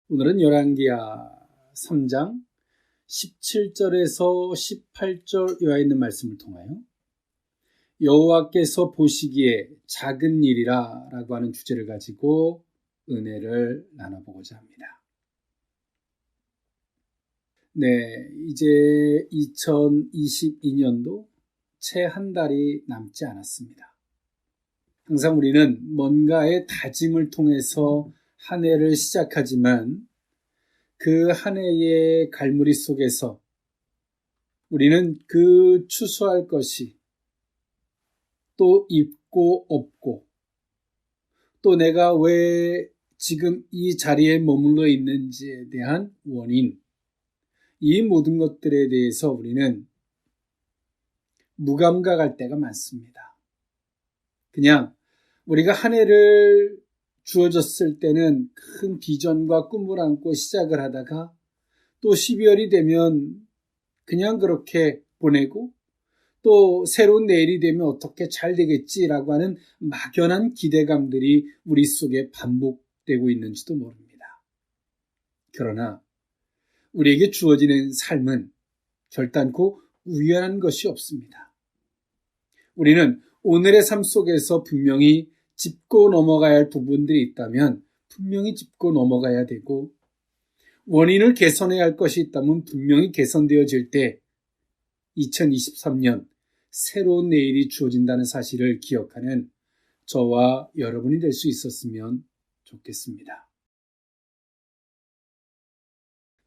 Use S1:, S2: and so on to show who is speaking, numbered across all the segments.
S1: 오늘은 열왕기하 3장 17절에서 18절 이하에 있는 말씀을 통하여 여호와께서 보시기에 작은 일이라 라고 하는 주제를 가지고 은혜를 나눠보고자 합니다. 네, 이제 2022년도 채 한 달이 남지 않았습니다. 항상 우리는 뭔가의 다짐을 통해서 한 해를 시작하지만 그 한 해의 갈무리 속에서 우리는 그 추수할 것이 또 있고 없고 또 내가 왜 지금 이 자리에 머물러 있는지에 대한 원인, 이 모든 것들에 대해서 우리는 무감각할 때가 많습니다. 그냥 우리가 한 해를 주어졌을 때는 큰 비전과 꿈을 안고 시작을 하다가 또 12월이 되면 그냥 그렇게 보내고 또 새로운 내일이 되면 어떻게 잘 되겠지라고 하는 막연한 기대감들이 우리 속에 반복되고 있는지도 모릅니다. 그러나 우리에게 주어지는 삶은 결단코 우연한 것이 없습니다. 우리는 오늘의 삶 속에서 분명히 짚고 넘어가야 할 부분들이 있다면 분명히 짚고 넘어가야 되고, 원인을 개선해야 할 것이 있다면 분명히 개선되어질 때 2023년 새로운 내일이 주어진다는 사실을 기억하는 저와 여러분이 될 수 있었으면 좋겠습니다.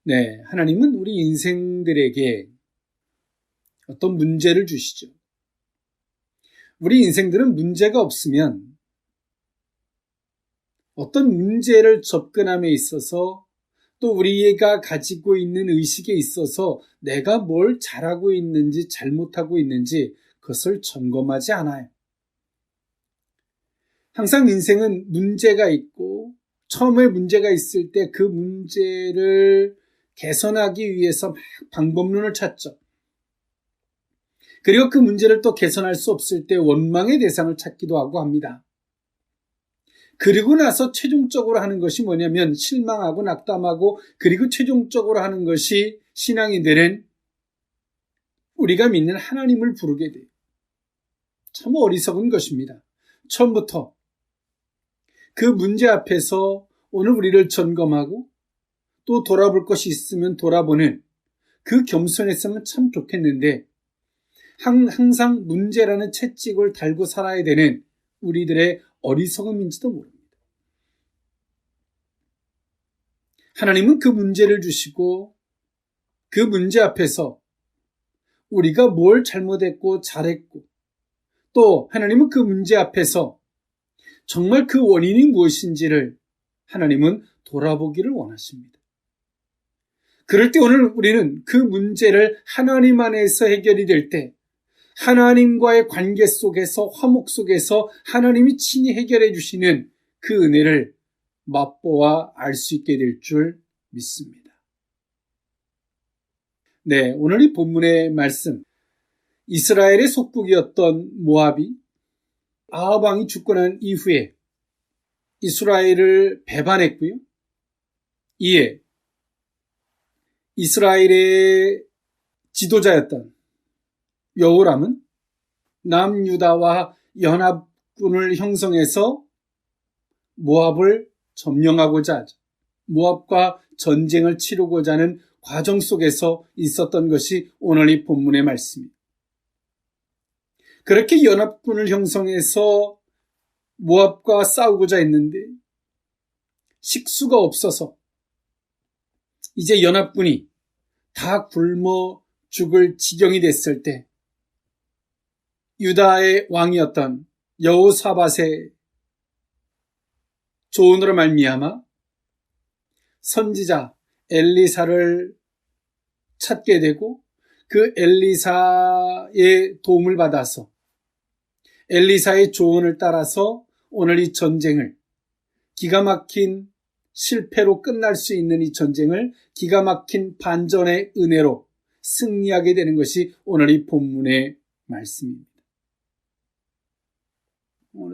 S1: 네, 하나님은 우리 인생들에게 어떤 문제를 주시죠. 우리 인생들은 문제가 없으면 어떤 문제를 접근함에 있어서 또 우리가 가지고 있는 의식에 있어서 내가 뭘 잘하고 있는지 잘못하고 있는지 그것을 점검하지 않아요. 항상 인생은 문제가 있고 처음에 문제가 있을 때 그 문제를 개선하기 위해서 막 방법론을 찾죠. 그리고 그 문제를 또 개선할 수 없을 때 원망의 대상을 찾기도 하고 합니다. 그리고 나서 최종적으로 하는 것이 뭐냐면 실망하고 낙담하고 그리고 최종적으로 하는 것이 신앙인들은 우리가 믿는 하나님을 부르게 돼요. 참 어리석은 것입니다. 처음부터 그 문제 앞에서 오늘 우리를 점검하고 또 돌아볼 것이 있으면 돌아보는 그 겸손했으면 참 좋겠는데 항상 문제라는 채찍을 달고 살아야 되는 우리들의 어리석음인지도 모릅니다. 하나님은 그 문제를 주시고 그 문제 앞에서 우리가 뭘 잘못했고 잘했고 또 하나님은 그 문제 앞에서 정말 그 원인이 무엇인지를 하나님은 돌아보기를 원하십니다. 그럴 때 오늘 우리는 그 문제를 하나님 안에서 해결이 될 때 하나님과의 관계 속에서 화목 속에서 하나님이 친히 해결해 주시는 그 은혜를 맛보아 알 수 있게 될 줄 믿습니다. 네, 오늘 이 본문의 말씀, 이스라엘의 속국이었던 모압이 아합 왕이 죽고 난 이후에 이스라엘을 배반했고요. 이에 이스라엘의 지도자였던 여호람은 남유다와 연합군을 형성해서 모압을 점령하고자 하죠. 모압과 전쟁을 치르고자 하는 과정 속에서 있었던 것이 오늘 이 본문의 말씀입니다. 그렇게 연합군을 형성해서 모압과 싸우고자 했는데 식수가 없어서 이제 연합군이 다 굶어 죽을 지경이 됐을 때 유다의 왕이었던 여호사밧의 조언으로 말미암아 선지자 엘리사를 찾게 되고 그 엘리사의 도움을 받아서 엘리사의 조언을 따라서 오늘 이 전쟁을 기가 막힌 실패로 끝날 수 있는 이 전쟁을 기가 막힌 반전의 은혜로 승리하게 되는 것이 오늘 이 본문의 말씀입니다.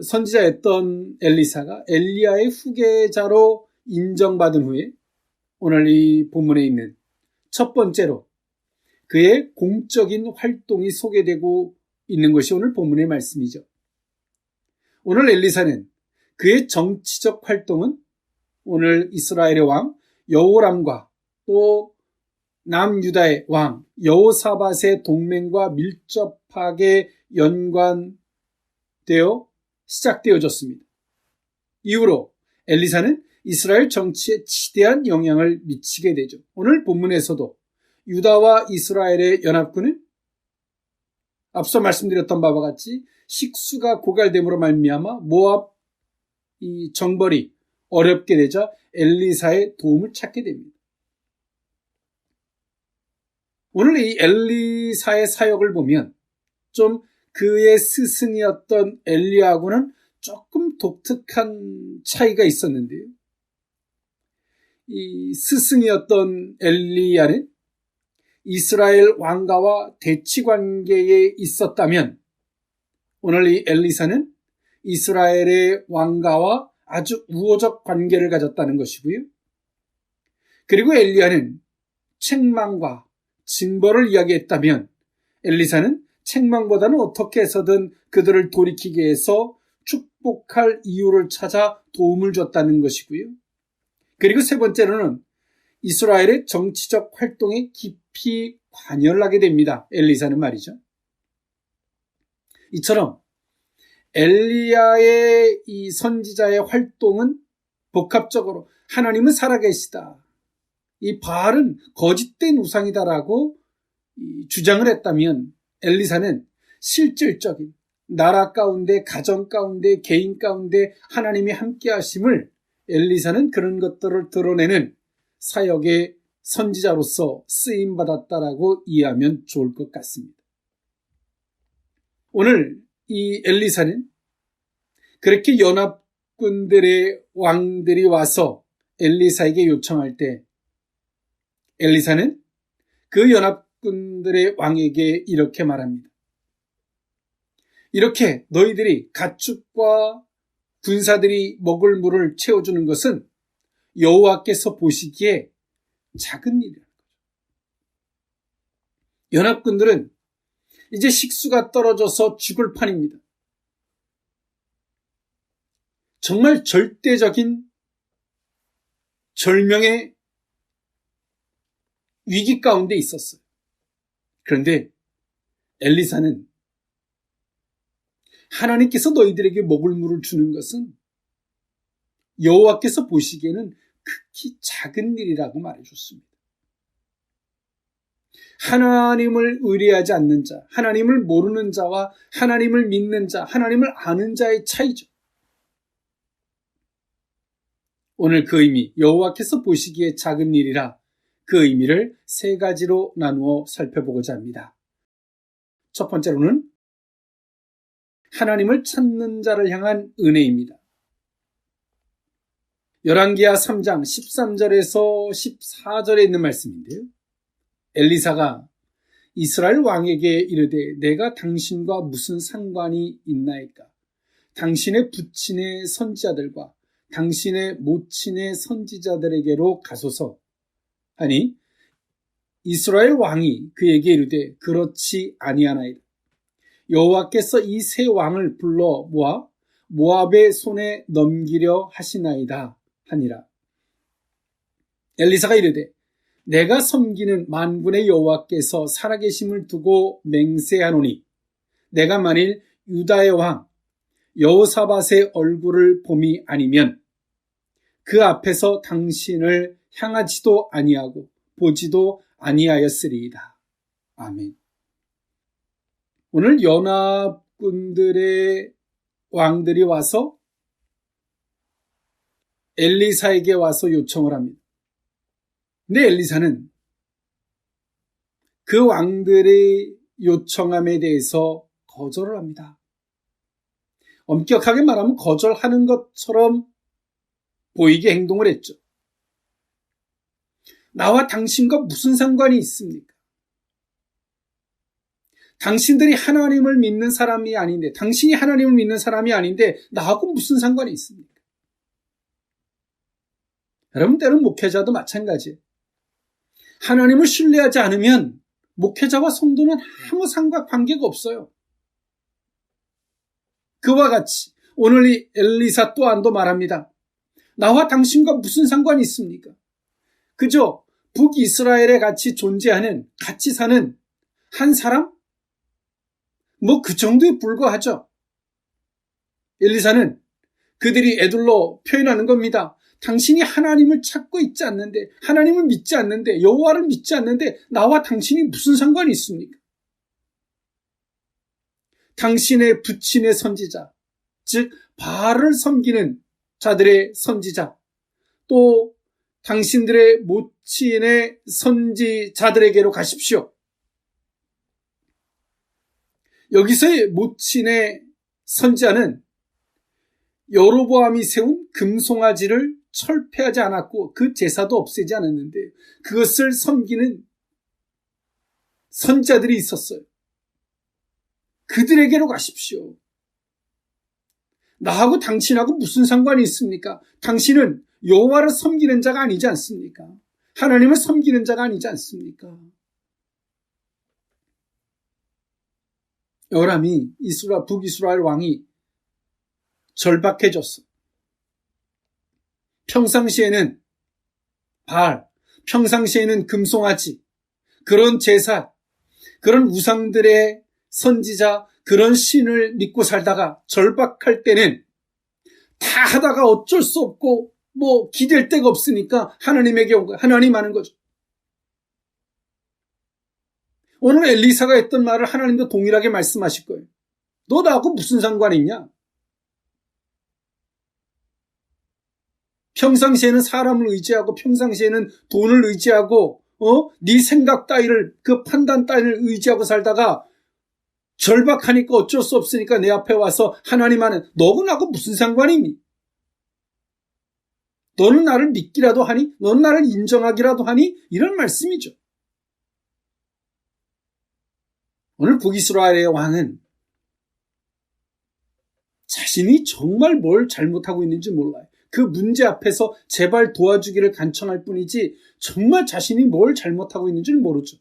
S1: 선지자였던 엘리사가 엘리야의 후계자로 인정받은 후에 오늘 이 본문에 있는 첫 번째로 그의 공적인 활동이 소개되고 있는 것이 오늘 본문의 말씀이죠. 오늘 엘리사는 그의 정치적 활동은 오늘 이스라엘의 왕 여호람과 또 남유다의 왕 여호사밧의 동맹과 밀접하게 연관되어 시작되어졌습니다. 이후로 엘리사는 이스라엘 정치에 지대한 영향을 미치게 되죠. 오늘 본문에서도 유다와 이스라엘의 연합군은 앞서 말씀드렸던 바와 같이 식수가 고갈됨으로 말미암아 모압 이 정벌이 어렵게 되자 엘리사의 도움을 찾게 됩니다. 오늘 이 엘리사의 사역을 보면 좀 그의 스승이었던 엘리야하고는 조금 독특한 차이가 있었는데요. 이 스승이었던 엘리야는 이스라엘 왕가와 대치 관계에 있었다면 오늘 이 엘리사는 이스라엘의 왕가와 아주 우호적 관계를 가졌다는 것이고요. 그리고 엘리야는 책망과 징벌을 이야기했다면 엘리사는 책망보다는 어떻게 해서든 그들을 돌이키게 해서 축복할 이유를 찾아 도움을 줬다는 것이고요. 그리고 세 번째로는 이스라엘의 정치적 활동에 깊이 관여를 하게 됩니다. 엘리사는 말이죠. 이처럼 엘리야의 이 선지자의 활동은 복합적으로 하나님은 살아계시다. 이 바알은 거짓된 우상이다라고 주장을 했다면 엘리사는 실질적인 나라 가운데, 가정 가운데, 개인 가운데 하나님이 함께 하심을 엘리사는 그런 것들을 드러내는 사역의 선지자로서 쓰임받았다라고 이해하면 좋을 것 같습니다. 오늘 이 엘리사는 그렇게 연합군들의 왕들이 와서 엘리사에게 요청할 때 엘리사는 그 연합군들의 왕에게 이렇게 말합니다. 이렇게 너희들이 가축과 군사들이 먹을 물을 채워주는 것은 여호와께서 보시기에 작은 일이라는 거죠. 연합군들은 이제 식수가 떨어져서 죽을 판입니다. 정말 절대적인 절명의 위기 가운데 있었어요. 그런데 엘리사는 하나님께서 너희들에게 먹을 물을 주는 것은 여호와께서 보시기에는 극히 작은 일이라고 말해줬습니다. 하나님을 의뢰하지 않는 자, 하나님을 모르는 자와 하나님을 믿는 자, 하나님을 아는 자의 차이죠. 오늘 그 의미, 여호와께서 보시기에 작은 일이라 그 의미를 세 가지로 나누어 살펴보고자 합니다. 첫 번째로는 하나님을 찾는 자를 향한 은혜입니다. 열왕기하 3장 13절에서 14절에 있는 말씀인데요. 엘리사가 이스라엘 왕에게 이르되 내가 당신과 무슨 상관이 있나이까? 당신의 부친의 선지자들과 당신의 모친의 선지자들에게로 가소서 하니 이스라엘 왕이 그에게 이르되 그렇지 아니하나이다. 여호와께서 이 세 왕을 불러 모아 모압의 손에 넘기려 하시나이다 하니라. 엘리사가 이르되 내가 섬기는 만군의 여호와께서 살아계심을 두고 맹세하노니 내가 만일 유다의 왕 여호사밧의 얼굴을 봄이 아니면 그 앞에서 당신을 향하지도 아니하고 보지도 아니하였으리이다. 아멘. 오늘 연합군들의 왕들이 와서 엘리사에게 와서 요청을 합니다. 근데 엘리사는 그 왕들의 요청함에 대해서 거절을 합니다. 엄격하게 말하면 거절하는 것처럼 보이게 행동을 했죠. 나와 당신과 무슨 상관이 있습니까? 당신들이 하나님을 믿는 사람이 아닌데, 당신이 하나님을 믿는 사람이 아닌데 나하고 무슨 상관이 있습니까? 여러분, 때는 목회자도 마찬가지예요. 하나님을 신뢰하지 않으면 목회자와 성도는 아무 상관관계가 없어요. 그와 같이 오늘 이 엘리사 또한도 말합니다. 나와 당신과 무슨 상관이 있습니까? 그저 북이스라엘에 같이 존재하는, 같이 사는 한 사람? 그 정도에 불과하죠. 엘리사는 그들이 애들로 표현하는 겁니다. 당신이 하나님을 찾고 있지 않는데, 하나님을 믿지 않는데, 여호와를 믿지 않는데 나와 당신이 무슨 상관이 있습니까? 당신의 부친의 선지자, 즉 바알을 섬기는 자들의 선지자, 또 당신들의 모친의 선지자들에게로 가십시오. 여기서의 모친의 선지자는 여로보암이 세운 금송아지를 철폐하지 않았고 그 제사도 없애지 않았는데 그것을 섬기는 선지자들이 있었어요. 그들에게로 가십시오. 나하고 당신하고 무슨 상관이 있습니까? 당신은 여호와를 섬기는 자가 아니지 않습니까? 하나님을 섬기는 자가 아니지 않습니까? 요람이 북이스라엘 왕이 절박해졌어. 평상시에는 바알, 평상시에는 금송아지, 그런 제사, 그런 우상들의 선지자, 그런 신을 믿고 살다가 절박할 때는 다 하다가 어쩔 수 없고 기댈 데가 없으니까 하나님에게 온 거예요. 하나님 하는 거죠. 오늘 엘리사가 했던 말을 하나님도 동일하게 말씀하실 거예요. 너 나하고 무슨 상관이 있냐? 평상시에는 사람을 의지하고 평상시에는 돈을 의지하고 네 생각 따위를, 그 판단 따위를 의지하고 살다가 절박하니까 어쩔 수 없으니까 내 앞에 와서 하나님 하는, 너하고 나하고 무슨 상관이 있니? 너는 나를 믿기라도 하니? 너는 나를 인정하기라도 하니? 이런 말씀이죠. 오늘 북이스라엘의 왕은 자신이 정말 뭘 잘못하고 있는지 몰라요. 그 문제 앞에서 제발 도와주기를 간청할 뿐이지 정말 자신이 뭘 잘못하고 있는지를 모르죠.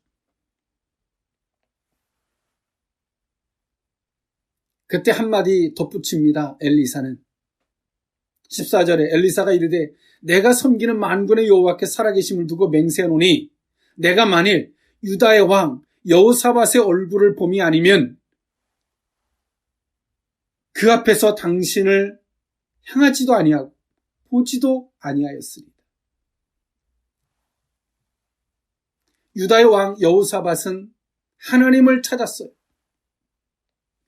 S1: 그때 한마디 덧붙입니다. 엘리사는 14절에 엘리사가 이르되 내가 섬기는 만군의 여호와께 살아계심을 두고 맹세하노니 내가 만일 유다의 왕 여호사밧의 얼굴을 봄이 아니면 그 앞에서 당신을 향하지도 아니하고 보지도 아니하였으리다. 유다의 왕 여호사밧은 하나님을 찾았어요.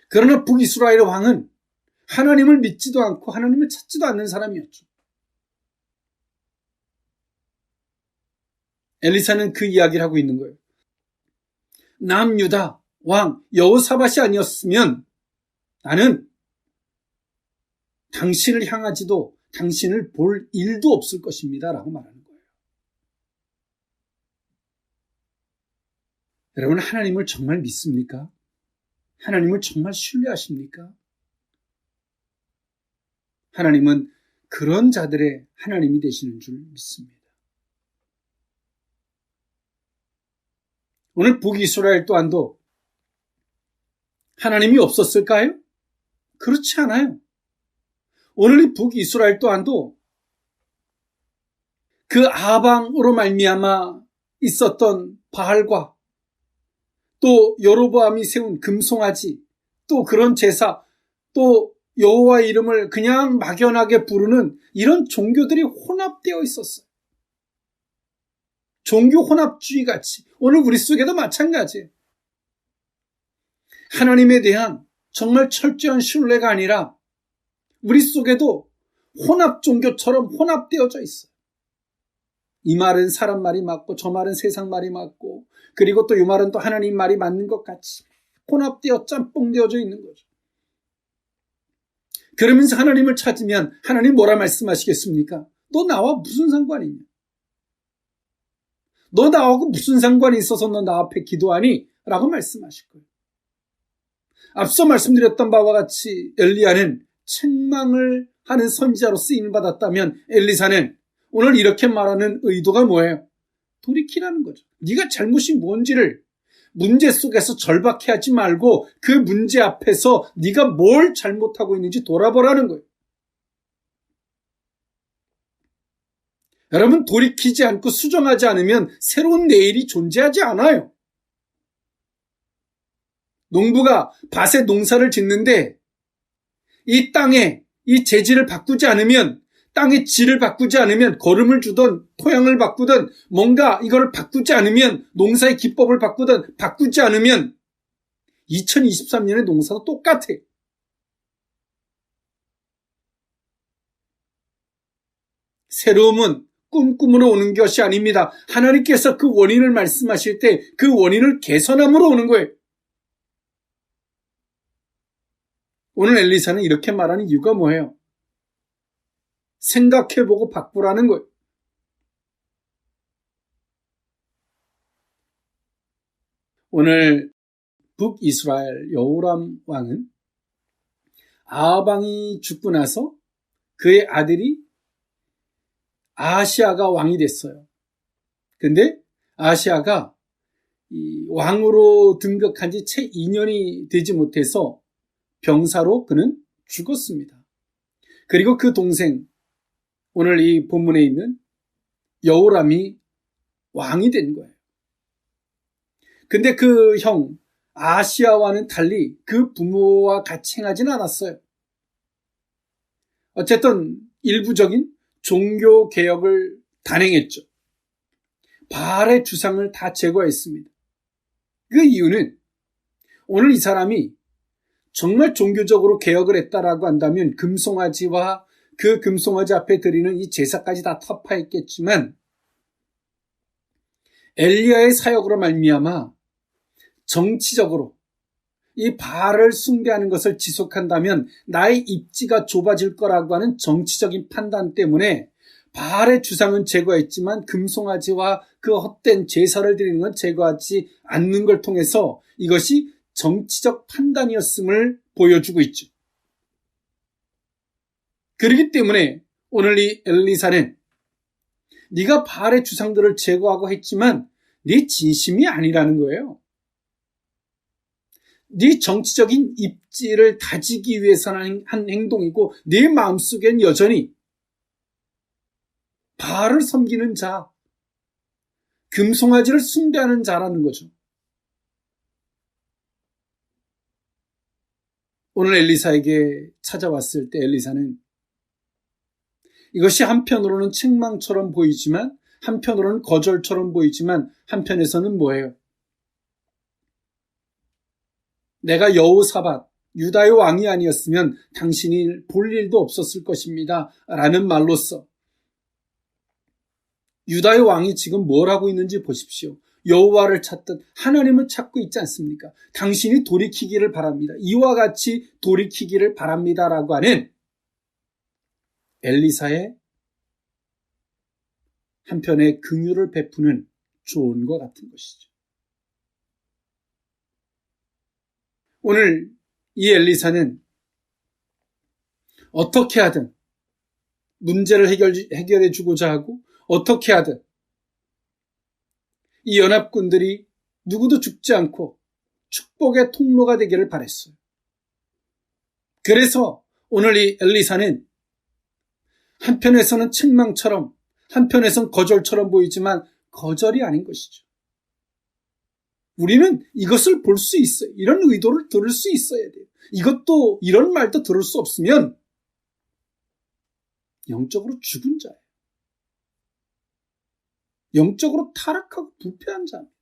S1: 그러나 북이스라엘의 왕은 하나님을 믿지도 않고 하나님을 찾지도 않는 사람이었죠. 엘리사는 그 이야기를 하고 있는 거예요. 남유다 왕 여호사밧이 아니었으면 나는 당신을 향하지도 당신을 볼 일도 없을 것입니다. 라고 말하는 거예요. 여러분, 하나님을 정말 믿습니까? 하나님을 정말 신뢰하십니까? 하나님은 그런 자들의 하나님이 되시는 줄 믿습니다. 오늘 북이스라엘 또한도 하나님이 없었을까요? 그렇지 않아요. 오늘 이 북이스라엘 또한도 그 아방으로 말미암아 있었던 바알과 또 여로보암이 세운 금송아지, 또 그런 제사, 또 여호와의 이름을 그냥 막연하게 부르는 이런 종교들이 혼합되어 있었어요. 종교 혼합주의 같이 오늘 우리 속에도 마찬가지예요. 하나님에 대한 정말 철저한 신뢰가 아니라 우리 속에도 혼합 종교처럼 혼합되어져 있어요. 이 말은 사람 말이 맞고 저 말은 세상 말이 맞고 그리고 또 이 말은 또 하나님 말이 맞는 것 같이 혼합되어 짬뽕되어져 있는 거죠. 그러면서 하나님을 찾으면 하나님 뭐라 말씀하시겠습니까? 너 나와 무슨 상관이 있냐? 너 나하고 무슨 상관이 있어서 너 나 앞에 기도하니? 라고 말씀하실 거예요. 앞서 말씀드렸던 바와 같이 엘리야는 책망을 하는 선지자로 쓰임을 받았다면 엘리사는 오늘 이렇게 말하는 의도가 뭐예요? 돌이키라는 거죠. 네가 잘못이 뭔지를 문제 속에서 절박해하지 말고 그 문제 앞에서 네가 뭘 잘못하고 있는지 돌아보라는 거예요. 여러분, 돌이키지 않고 수정하지 않으면 새로운 내일이 존재하지 않아요. 농부가 밭에 농사를 짓는데 이 땅에 이 재질을 바꾸지 않으면, 땅의 질을 바꾸지 않으면, 거름을 주던 토양을 바꾸든 뭔가 이걸 바꾸지 않으면, 농사의 기법을 바꾸든 바꾸지 않으면 2023년의 농사도 똑같아. 새로움은 꿈꾸므로 오는 것이 아닙니다. 하나님께서 그 원인을 말씀하실 때 그 원인을 개선함으로 오는 거예요. 오늘 엘리사는 이렇게 말하는 이유가 뭐예요? 생각해보고 바꾸라는 거예요. 오늘 북이스라엘 여호람 왕은 아합 왕이 죽고 나서 그의 아들이 아하시아가 왕이 됐어요. 근데 아하시아가 왕으로 등극한 지 채 2년이 되지 못해서 병사로 그는 죽었습니다. 그리고 그 동생, 오늘 이 본문에 있는 여호람이 왕이 된 거예요. 근데 그 형 아하시아와는 달리 그 부모와 같이 행하진 않았어요. 어쨌든 일부적인 종교 개혁을 단행했죠. 바알의 주상을 다 제거했습니다. 그 이유는 오늘 이 사람이 정말 종교적으로 개혁을 했다라고 한다면 금송아지와 그 금송아지 앞에 드리는 이 제사까지 다 타파했겠지만 엘리야의 사역으로 말미암아 정치적으로 이 바알을 숭배하는 것을 지속한다면 나의 입지가 좁아질 거라고 하는 정치적인 판단 때문에 바알의 주상은 제거했지만 금송아지와 그 헛된 제사를 드리는 건 제거하지 않는 걸 통해서 이것이 정치적 판단이었음을 보여주고 있죠. 그렇기 때문에 오늘 이 엘리사는 네가 바알의 주상들을 제거하고 했지만 네 진심이 아니라는 거예요. 네 정치적인 입지를 다지기 위해서 한 행동이고 네 마음속엔 여전히 바알을 섬기는 자, 금송아지를 숭배하는 자라는 거죠. 오늘 엘리사에게 찾아왔을 때 엘리사는 이것이 한편으로는 책망처럼 보이지만 한편으로는 거절처럼 보이지만 한편에서는 뭐예요? 내가 여호사밧 유다의 왕이 아니었으면 당신이 볼 일도 없었을 것입니다 라는 말로써 유다의 왕이 지금 뭘 하고 있는지 보십시오. 여호와를 찾듯 하나님을 찾고 있지 않습니까? 당신이 돌이키기를 바랍니다. 이와 같이 돌이키기를 바랍니다라고 하는 엘리사의 한편의 긍휼을 베푸는 조언과 같은 것이죠. 오늘 이 엘리사는 어떻게 하든 문제를 해결해 주고자 하고 어떻게 하든 이 연합군들이 누구도 죽지 않고 축복의 통로가 되기를 바랬어요. 그래서 오늘 이 엘리사는 한편에서는 책망처럼 한편에서는 거절처럼 보이지만 거절이 아닌 것이죠. 우리는 이것을 볼 수 있어요. 이런 의도를 들을 수 있어야 돼요. 이것도 이런 말도 들을 수 없으면 영적으로 죽은 자예요. 영적으로 타락하고 부패한 자입니다.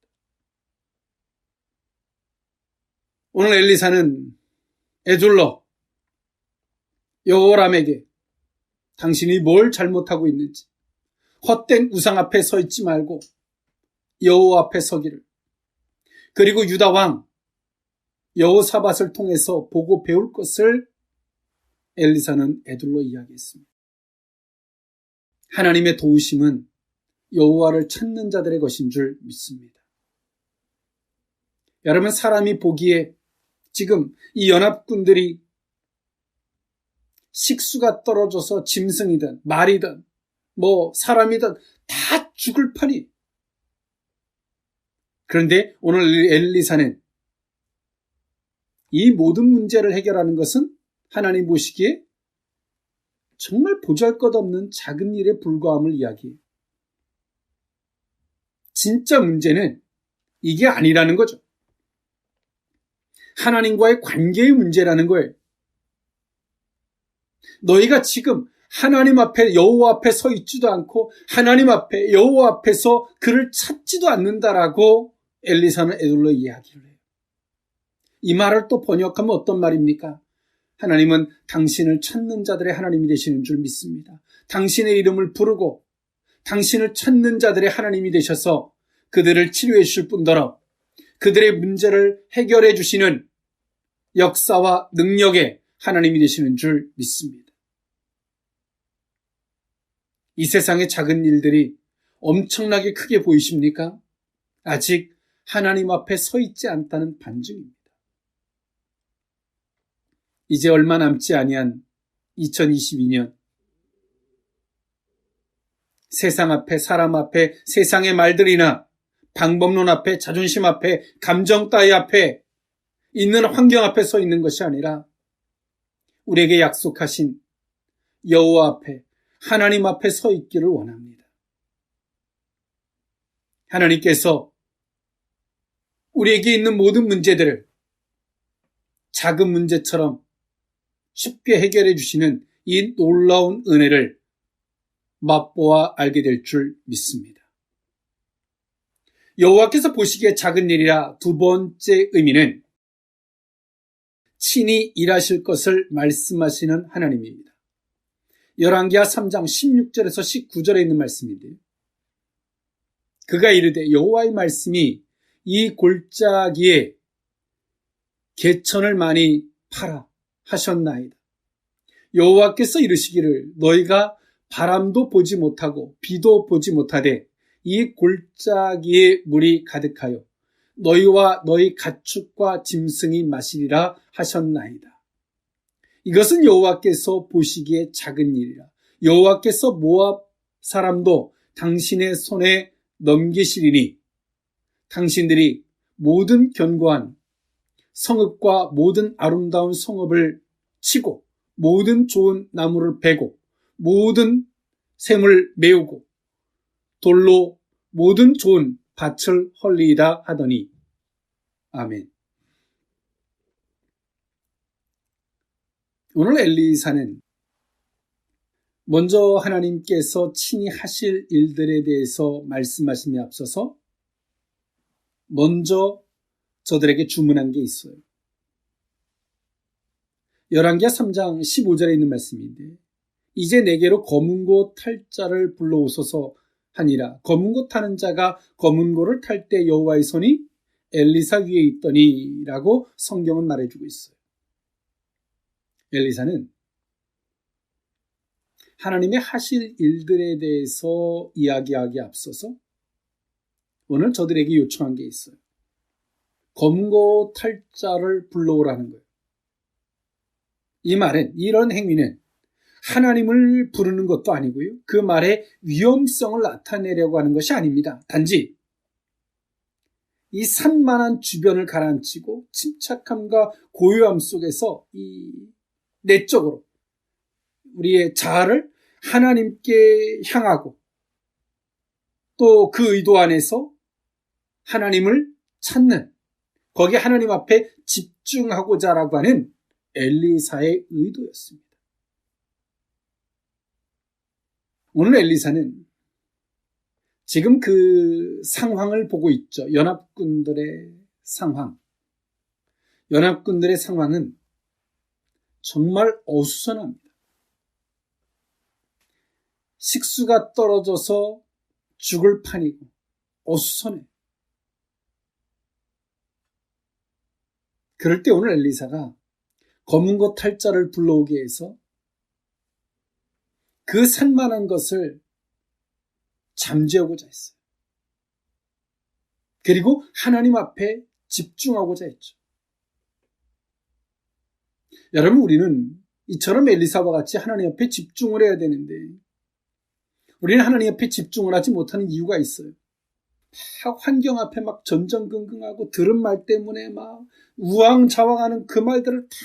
S1: 오늘 엘리사는 에둘러 여호람에게 당신이 뭘 잘못하고 있는지 헛된 우상 앞에 서 있지 말고 여호와 앞에 서기를, 그리고 유다 왕 여호사밧을 통해서 보고 배울 것을 엘리사는 에둘러 이야기했습니다. 하나님의 도우심은 여호와를 찾는 자들의 것인 줄 믿습니다. 여러분, 사람이 보기에 지금 이 연합군들이 식수가 떨어져서 짐승이든 말이든 사람이든 다 죽을 판이. 그런데 오늘 엘리사는 이 모든 문제를 해결하는 것은 하나님 보시기에 정말 보잘것없는 작은 일에 불과함을 이야기해요. 진짜 문제는 이게 아니라는 거죠. 하나님과의 관계의 문제라는 거예요. 너희가 지금 하나님 앞에 여호와 앞에 서 있지도 않고 하나님 앞에 여호와 앞에서 그를 찾지도 않는다라고 엘리사는 에돌로 이야기를 해요. 이 말을 또 번역하면 어떤 말입니까? 하나님은 당신을 찾는 자들의 하나님이 되시는 줄 믿습니다. 당신의 이름을 부르고 당신을 찾는 자들의 하나님이 되셔서 그들을 치료해 주실 뿐더러 그들의 문제를 해결해 주시는 역사와 능력의 하나님이 되시는 줄 믿습니다. 이 세상의 작은 일들이 엄청나게 크게 보이십니까? 아직 하나님 앞에 서 있지 않다는 반증입니다. 이제 얼마 남지 아니한 2022년, 세상 앞에, 사람 앞에, 세상의 말들이나 방법론 앞에, 자존심 앞에, 감정 따위 앞에, 있는 환경 앞에 서 있는 것이 아니라 우리에게 약속하신 여호와 앞에, 하나님 앞에 서 있기를 원합니다. 하나님께서 우리에게 있는 모든 문제들을 작은 문제처럼 쉽게 해결해 주시는 이 놀라운 은혜를 맛보아 알게 될 줄 믿습니다. 여호와께서 보시기에 작은 일이라 두 번째 의미는 친히 일하실 것을 말씀하시는 하나님입니다. 열왕기하 3장 16절에서 19절에 있는 말씀인데요. 그가 이르되 여호와의 말씀이 이 골짜기에 개천을 많이 팔아 하셨나이다. 여호와께서 이르시기를 너희가 바람도 보지 못하고 비도 보지 못하되 이 골짜기에 물이 가득하여 너희와 너희 가축과 짐승이 마시리라 하셨나이다. 이것은 여호와께서 보시기에 작은 일이라. 여호와께서 모압 사람도 당신의 손에 넘기시리니 당신들이 모든 견고한 성읍과 모든 아름다운 성읍을 치고 모든 좋은 나무를 베고 모든 샘을 메우고 돌로 모든 좋은 밭을 헐리이다 하더니 아멘. 오늘 엘리사는 먼저 하나님께서 친히 하실 일들에 대해서 말씀하심에 앞서서 먼저 저들에게 주문한 게 있어요. 열왕기하 3장 15절에 있는 말씀인데 이제 내게로 검은고 탈 자를 불러오소서 하니라. 검은고 타는 자가 검은고를 탈 때 여호와의 손이 엘리사 위에 있더니 라고 성경은 말해주고 있어요. 엘리사는 하나님의 하실 일들에 대해서 이야기하기에 앞서서 오늘 저들에게 요청한 게 있어요. 검은고 탈 자를 불러오라는 거예요. 이 말은, 이런 행위는 하나님을 부르는 것도 아니고요. 그 말의 위험성을 나타내려고 하는 것이 아닙니다. 단지 이 산만한 주변을 가라앉히고 침착함과 고요함 속에서 이 내적으로 우리의 자아를 하나님께 향하고 또 그 의도 안에서 하나님을 찾는, 거기에 하나님 앞에 집중하고자라고 하는 엘리사의 의도였습니다. 오늘 엘리사는 지금 그 상황을 보고 있죠. 연합군들의 상황. 연합군들의 상황은 정말 어수선합니다. 식수가 떨어져서 죽을 판이고 어수선해. 그럴 때 오늘 엘리사가 검은고 탈 자를 불러오게 해서 그 산만한 것을 잠재우고자 했어요. 그리고 하나님 앞에 집중하고자 했죠. 여러분, 우리는 이처럼 엘리사와 같이 하나님 앞에 집중을 해야 되는데 우리는 하나님 앞에 집중을 하지 못하는 이유가 있어요. 막 환경 앞에 막 전전긍긍하고 들은 말 때문에 막 우왕좌왕하는 그 말들을 다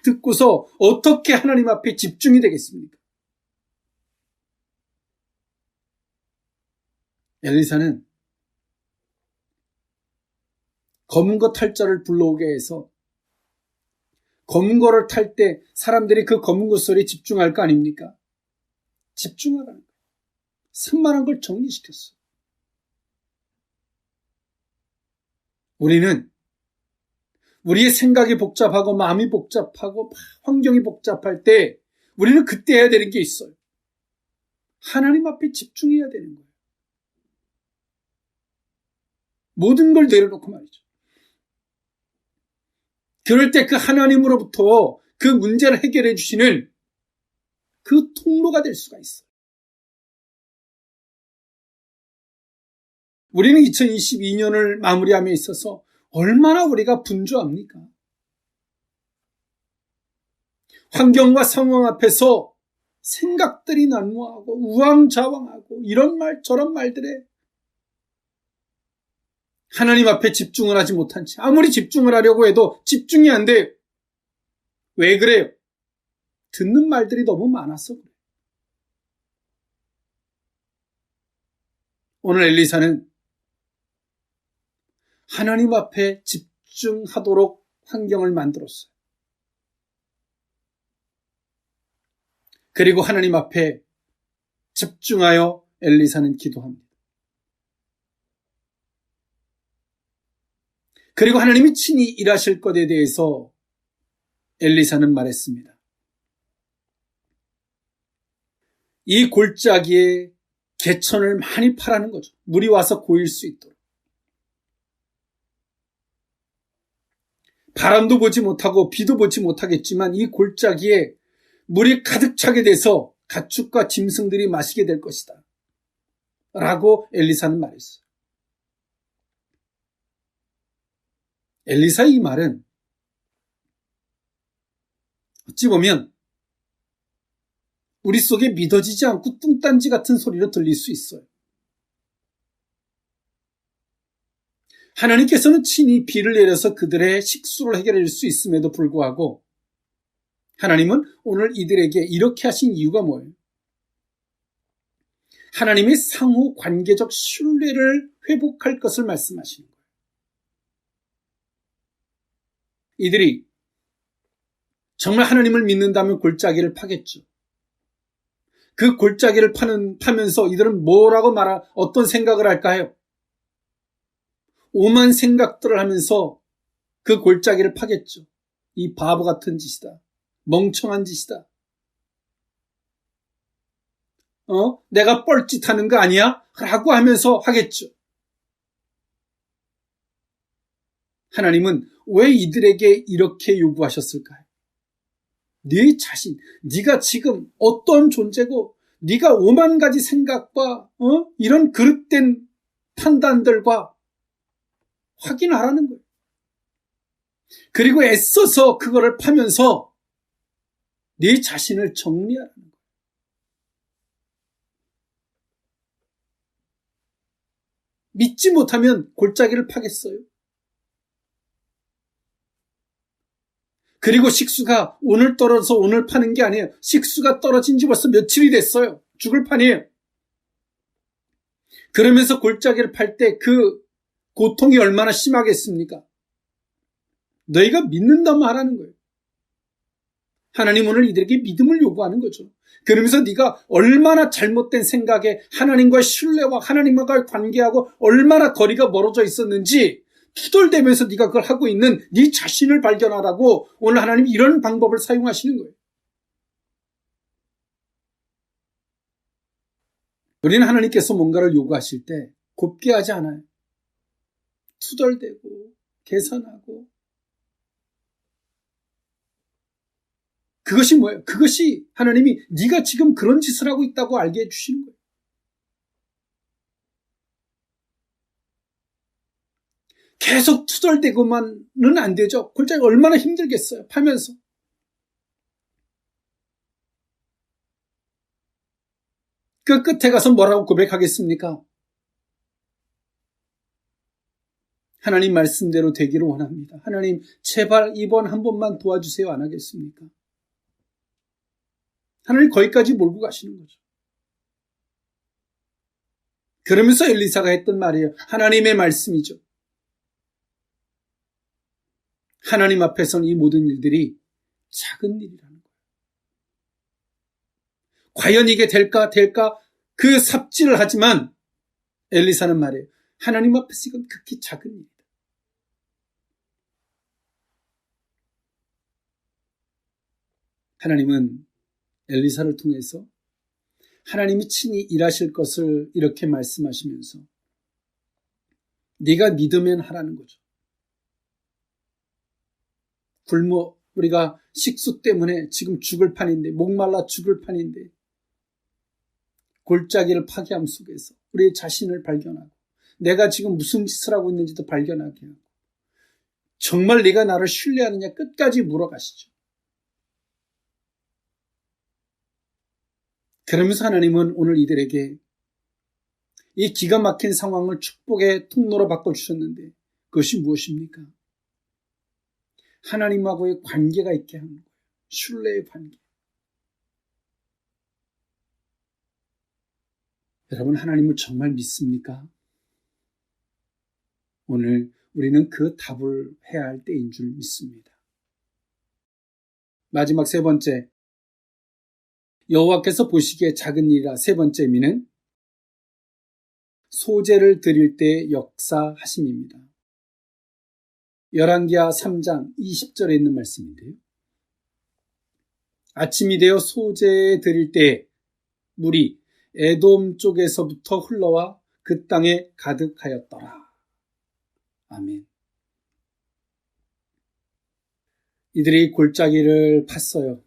S1: 듣고서 어떻게 하나님 앞에 집중이 되겠습니까? 엘리사는 검은 거 탈 자를 불러오게 해서 검은 거를 탈 때 사람들이 그 검은 거 소리에 집중할 거 아닙니까? 집중하라는 거예요. 산만한 걸 정리시켰어. 우리는 우리의 생각이 복잡하고 마음이 복잡하고 환경이 복잡할 때 우리는 그때 해야 되는 게 있어요. 하나님 앞에 집중해야 되는 거예요. 모든 걸 내려놓고 말이죠. 그럴 때 그 하나님으로부터 그 문제를 해결해 주시는 그 통로가 될 수가 있어요. 우리는 2022년을 마무리함에 있어서 얼마나 우리가 분주합니까? 환경과 상황 앞에서 생각들이 난무하고 우왕좌왕하고 이런 말 저런 말들에 하나님 앞에 집중을 하지 못한 채 아무리 집중을 하려고 해도 집중이 안 돼요. 왜 그래요? 듣는 말들이 너무 많아서 그래요. 오늘 엘리사는 하나님 앞에 집중하도록 환경을 만들었어요. 그리고 하나님 앞에 집중하여 엘리사는 기도합니다. 그리고 하나님이 친히 일하실 것에 대해서 엘리사는 말했습니다. 이 골짜기에 개천을 많이 파라는 거죠. 물이 와서 고일 수 있도록. 바람도 보지 못하고 비도 보지 못하겠지만 이 골짜기에 물이 가득 차게 돼서 가축과 짐승들이 마시게 될 것이다. 라고 엘리사는 말했어요. 엘리사의 이 말은 어찌 보면 우리 속에 믿어지지 않고 뚱딴지 같은 소리로 들릴 수 있어요. 하나님께서는 친히 비를 내려서 그들의 식수를 해결해 줄 수 있음에도 불구하고 하나님은 오늘 이들에게 이렇게 하신 이유가 뭐예요? 하나님의 상호 관계적 신뢰를 회복할 것을 말씀하시는 거예요. 이들이 정말 하나님을 믿는다면 골짜기를 파겠죠. 그 골짜기를 파면서 이들은 뭐라고 어떤 생각을 할까요? 오만 생각들을 하면서 그 골짜기를 파겠죠. 이 바보 같은 짓이다. 멍청한 짓이다. 내가 뻘짓하는 거 아니야? 라고 하면서 하겠죠. 하나님은 왜 이들에게 이렇게 요구하셨을까요? 네 자신, 네가 지금 어떤 존재고 네가 오만 가지 생각과 이런 그릇된 판단들과 확인하라는 거예요. 그리고 애써서 그거를 파면서 네 자신을 정리하라는 거예요. 믿지 못하면 골짜기를 파겠어요? 그리고 식수가 오늘 떨어져서 오늘 파는 게 아니에요. 식수가 떨어진 지 벌써 며칠이 됐어요. 죽을 판이에요. 그러면서 골짜기를 팔 때 그 고통이 얼마나 심하겠습니까? 너희가 믿는다면 하라는 거예요. 하나님 오늘 이들에게 믿음을 요구하는 거죠. 그러면서 네가 얼마나 잘못된 생각에 하나님과의 신뢰와 하나님과의 관계하고 얼마나 거리가 멀어져 있었는지 투덜대면서 네가 그걸 하고 있는 네 자신을 발견하라고 오늘 하나님이 이런 방법을 사용하시는 거예요. 우리는 하나님께서 뭔가를 요구하실 때 곱게 하지 않아요. 투덜대고 계산하고. 그것이 뭐예요? 그것이 하나님이 네가 지금 그런 짓을 하고 있다고 알게 해주시는 거예요. 계속 투덜대고만은 안 되죠. 골짜기 얼마나 힘들겠어요. 파면서. 그 끝에 가서 뭐라고 고백하겠습니까? 하나님 말씀대로 되기를 원합니다. 하나님 제발 이번 한 번만 도와주세요. 안 하겠습니까? 하나님 거기까지 몰고 가시는 거죠. 그러면서 엘리사가 했던 말이에요. 하나님의 말씀이죠. 하나님 앞에서는 이 모든 일들이 작은 일이라는 거예요. 과연 이게 될까 그 삽질을 하지만 엘리사는 말해요. 하나님 앞에서 이건 극히 작은 일이다. 하나님은 엘리사를 통해서 하나님이 친히 일하실 것을 이렇게 말씀하시면서 네가 믿으면 하라는 거죠. 우리가 식수 때문에 지금 죽을 판인데, 목말라 죽을 판인데, 골짜기를 파괴함 속에서 우리의 자신을 발견하고 내가 지금 무슨 짓을 하고 있는지도 발견하게 하고 정말 네가 나를 신뢰하느냐 끝까지 물어가시죠. 그러면서 하나님은 오늘 이들에게 이 기가 막힌 상황을 축복의 통로로 바꿔주셨는데 그것이 무엇입니까? 하나님하고의 관계가 있게 하는 거예요. 신뢰의 관계. 여러분 하나님을 정말 믿습니까? 오늘 우리는 그 답을 해야 할 때인 줄 믿습니다. 마지막 세 번째, 여호와께서 보시기에 작은 일이라. 세 번째 의미는 소제를 드릴 때 역사하심입니다. 열왕기하 3장 20절에 있는 말씀인데요. 아침이 되어 소제 드릴 때 물이 에돔 쪽에서부터 흘러와 그 땅에 가득하였더라. 아멘. 이들이 골짜기를 팠어요.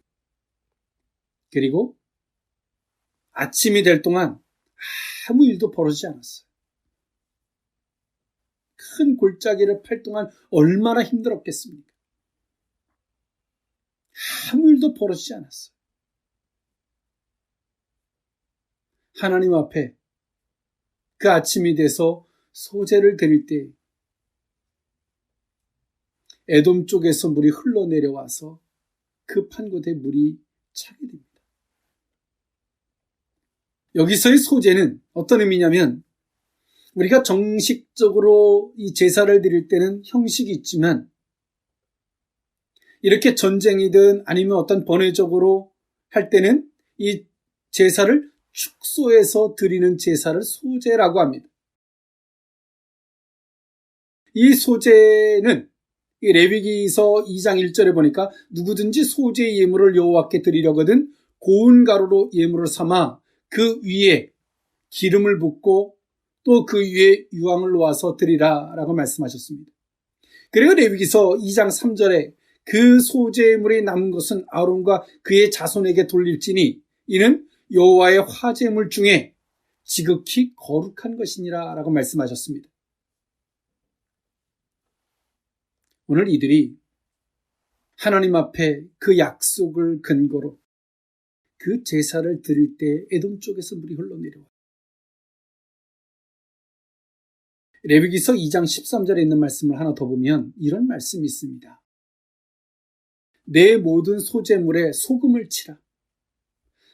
S1: 그리고 아침이 될 동안 아무 일도 벌어지지 않았어요. 큰 골짜기를 팔 동안 얼마나 힘들었겠습니까? 아무 일도 벌어지지 않았어요. 하나님 앞에 그 아침이 돼서 소제를 드릴 때 에돔 쪽에서 물이 흘러내려와서 그 판 곳에 물이 차게 됩니다. 여기서의 소제는 어떤 의미냐면 우리가 정식적으로 이 제사를 드릴 때는 형식이 있지만 이렇게 전쟁이든 아니면 어떤 번외적으로 할 때는 이 제사를 축소해서 드리는 제사를 소제라고 합니다. 이 소제는 이 레위기서 2장 1절에 보니까 누구든지 소제의 예물을 여호와께 드리려거든 고운 가루로 예물을 삼아 그 위에 기름을 붓고 또 그 위에 유황을 놓아서 드리라 라고 말씀하셨습니다. 그리고 레위기서 2장 3절에 그 소제물이 남은 것은 아론과 그의 자손에게 돌릴지니 이는 여호와의 화제물 중에 지극히 거룩한 것이니라 라고 말씀하셨습니다. 오늘 이들이 하나님 앞에 그 약속을 근거로 그 제사를 드릴 때 에돔 쪽에서 물이 흘러내려와요. 레위기서 2장 13절에 있는 말씀을 하나 더 보면 이런 말씀이 있습니다. 내 모든 소제물에 소금을 치라.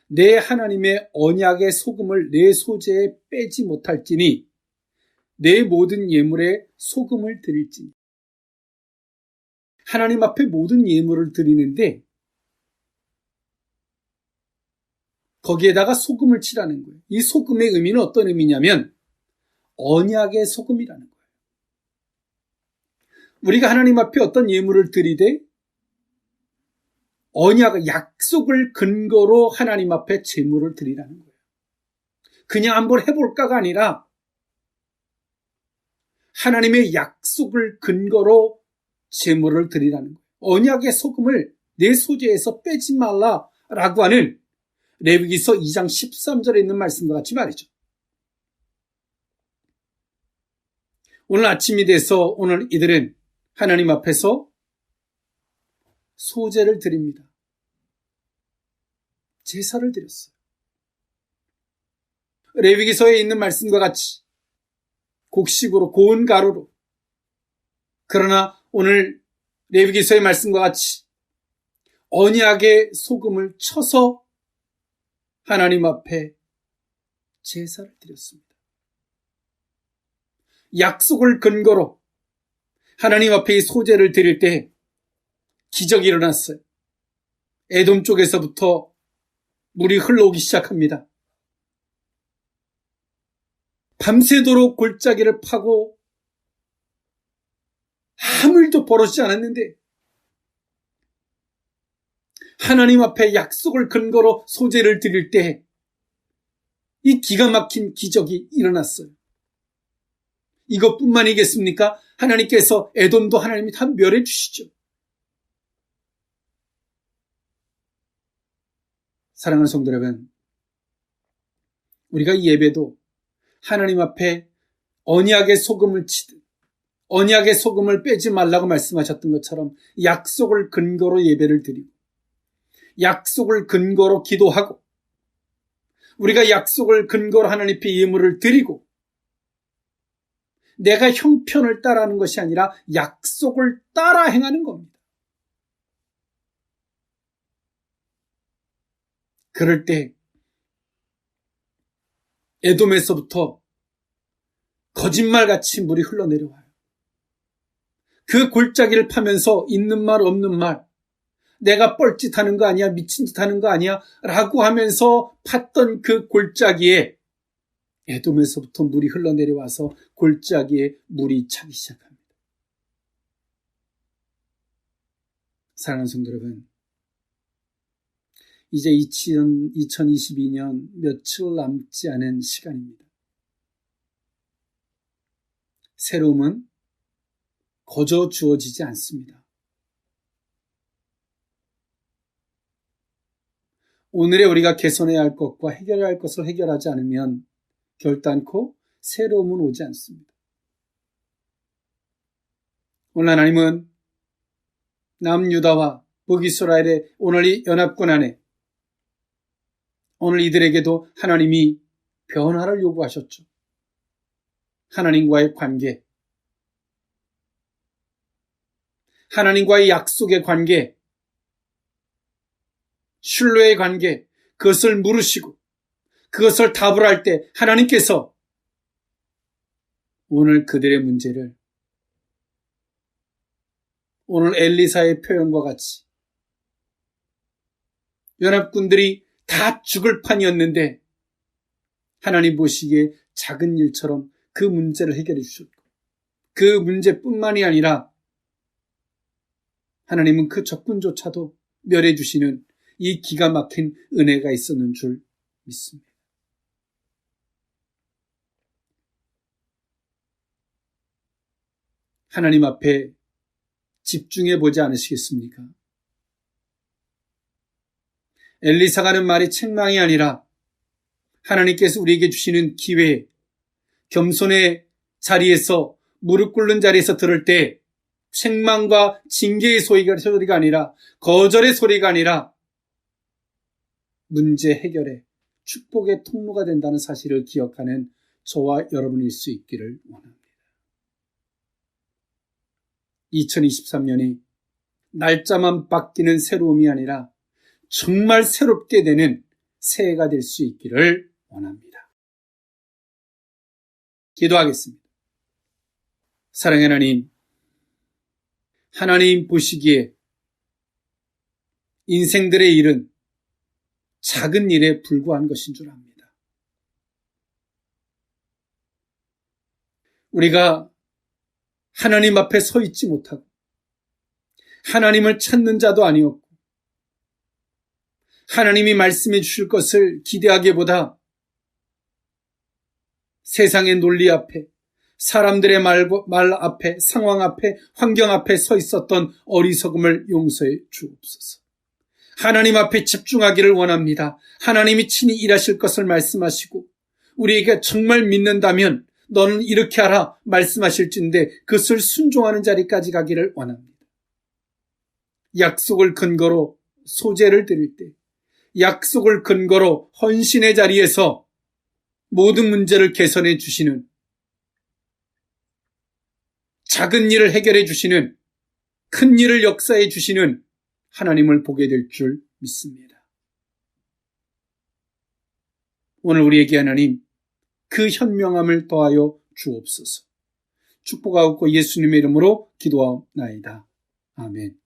S1: 내 하나님의 언약의 소금을 내 소제에 빼지 못할지니 내 모든 예물에 소금을 드릴지니. 하나님 앞에 모든 예물을 드리는데 거기에다가 소금을 치라는 거예요. 이 소금의 의미는 어떤 의미냐면 언약의 소금이라는 거예요. 우리가 하나님 앞에 어떤 예물을 드리되 언약, 약속을 근거로 하나님 앞에 제물을 드리라는 거예요. 그냥 한번 해볼까가 아니라 하나님의 약속을 근거로 제물을 드리라는 거예요. 언약의 소금을 내 소재에서 빼지 말라라고 하는 레위기서 2장 13절에 있는 말씀과 같이 말이죠. 오늘 아침이 돼서 오늘 이들은 하나님 앞에서 소제를 드립니다. 제사를 드렸어요. 레위기서에 있는 말씀과 같이 곡식으로 고운 가루로, 그러나 오늘 레위기서의 말씀과 같이 언약의 소금을 쳐서 하나님 앞에 제사를 드렸습니다. 약속을 근거로 하나님 앞에 이 소제를 드릴 때 기적이 일어났어요. 에돔 쪽에서부터 물이 흘러오기 시작합니다. 밤새도록 골짜기를 파고 아무 일도 벌어지지 않았는데 하나님 앞에 약속을 근거로 소제를 드릴 때 이 기가 막힌 기적이 일어났어요. 이것뿐만이겠습니까? 하나님께서 에돔도 하나님이 다 멸해 주시죠. 사랑하는 성도 여러분, 우리가 이 예배도 하나님 앞에 언약의 소금을 치듯 언약의 소금을 빼지 말라고 말씀하셨던 것처럼 약속을 근거로 예배를 드리고 약속을 근거로 기도하고 우리가 약속을 근거로 하나님 앞에 예물을 드리고 내가 형편을 따라하는 것이 아니라 약속을 따라 행하는 겁니다. 그럴 때 에돔에서부터 거짓말같이 물이 흘러내려와요. 그 골짜기를 파면서 있는 말 없는 말, 내가 뻘짓하는 거 아니야, 미친 짓 하는 거 아니야 라고 하면서 팠던 그 골짜기에 에돔에서부터 물이 흘러내려와서 골짜기에 물이 차기 시작합니다. 사랑하는 성도 여러분, 이제 2022년 며칠 남지 않은 시간입니다. 새로움은 거저 주어지지 않습니다. 오늘에 우리가 개선해야 할 것과 해결해야 할 것을 해결하지 않으면 결단코 새로움은 오지 않습니다. 오늘 하나님은 남유다와 북이스라엘의 오늘 이 연합군 안에 오늘 이들에게도 하나님이 변화를 요구하셨죠. 하나님과의 관계, 하나님과의 약속의 관계, 신뢰의 관계, 그것을 물으시고 그것을 답을 할 때 하나님께서 오늘 그들의 문제를 오늘 엘리사의 표현과 같이 연합군들이 다 죽을 판이었는데 하나님 보시기에 작은 일처럼 그 문제를 해결해 주셨고 그 문제뿐만이 아니라 하나님은 그 적군조차도 멸해 주시는 이 기가 막힌 은혜가 있었는 줄 믿습니다. 하나님 앞에 집중해 보지 않으시겠습니까? 엘리사가 하는 말이 책망이 아니라 하나님께서 우리에게 주시는 기회, 겸손의 자리에서 무릎 꿇는 자리에서 들을 때 책망과 징계의 소리가 아니라 거절의 소리가 아니라 문제 해결의 축복의 통로가 된다는 사실을 기억하는 저와 여러분일 수 있기를 원합니다. 2023년이 날짜만 바뀌는 새로움이 아니라 정말 새롭게 되는 새해가 될 수 있기를 원합니다. 기도하겠습니다. 사랑의 하나님, 하나님 보시기에 인생들의 일은 작은 일에 불과한 것인 줄 압니다. 우리가 하나님 앞에 서 있지 못하고 하나님을 찾는 자도 아니었고 하나님이 말씀해 주실 것을 기대하기보다 세상의 논리 앞에 사람들의 말 앞에 상황 앞에 환경 앞에 서 있었던 어리석음을 용서해 주옵소서. 하나님 앞에 집중하기를 원합니다. 하나님이 친히 일하실 것을 말씀하시고 우리에게 정말 믿는다면 너는 이렇게 하라 말씀하실진데 그것을 순종하는 자리까지 가기를 원합니다. 약속을 근거로 소제를 드릴 때 약속을 근거로 헌신의 자리에서 모든 문제를 개선해 주시는, 작은 일을 해결해 주시는, 큰 일을 역사해 주시는 하나님을 보게 될 줄 믿습니다. 오늘 우리에게 하나님 그 현명함을 더하여 주옵소서. 축복하고 예수님의 이름으로 기도하옵나이다. 아멘.